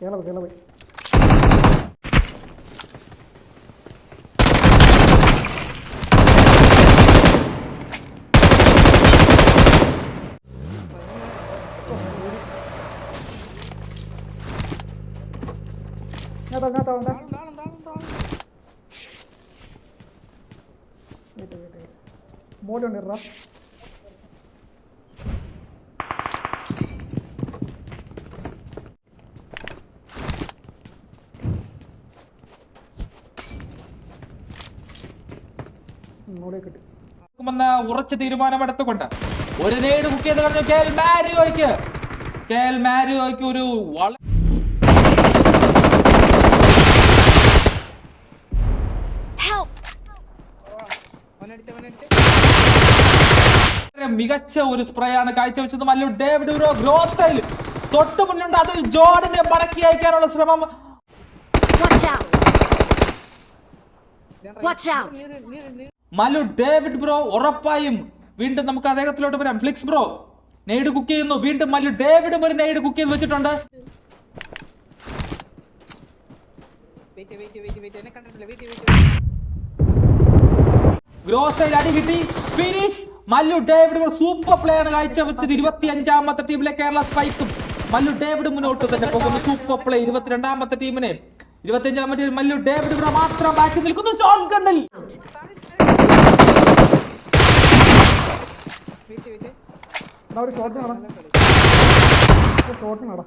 കേള പോയി മോലുണ്ട് ഉറച്ച തീരുമാനമെടുത്തുകൊണ്ട് ഒരു നേട് കുക്ക് ചെയ്ത് കഴിഞ്ഞ കെഎൽ മാരിയോയ്ക്ക് ഒരു മികച്ച ഒരു സ്പ്രേ ആണ് കാഴ്ചവെച്ചത് Mallu David bro. Grow style തൊട്ട് മുന്നുണ്ട്, അതിൽ ജോർഡനെ മടക്കി അയക്കാനുള്ള ശ്രമം. മല്ലു ഡേവിഡ് ബ്രോ ഉറപ്പായും വീണ്ടും നമുക്ക് അദ്ദേഹത്തിലോട്ട് വരാം. ഫ്ലിക്സ് ബ്രോ നെയ്ഡ് കുക്ക് ചെയ്യുന്നു. വീണ്ടും മല്ലു ഡേവിഡും ഒരു നെയ്ഡ് കുക്ക് ചെയ്ത് വെച്ചിട്ടുണ്ട്. ഗ്രോസ് അടി കിട്ടി. Finish. Mallu David super play ആണ് കാഴ്ചവെച്ചത്. 25ാമത്തെ ടീമിലെ കേരള സ്പൈക്കും മല്ലു ഡേവിഡ് മുന്നോട്ട് തന്നെ പോകുന്നു. സൂപ്പർ പ്ലേ 22ാമത്തെ ടീമിനെ. 25ാമത്തെ മല്ലു ഡേവിഡ് മാത്രം ബാക്കി നിൽക്കുന്നു. ഷോട്ട് ഗണ്ണിൽ ഷോട്ട് നട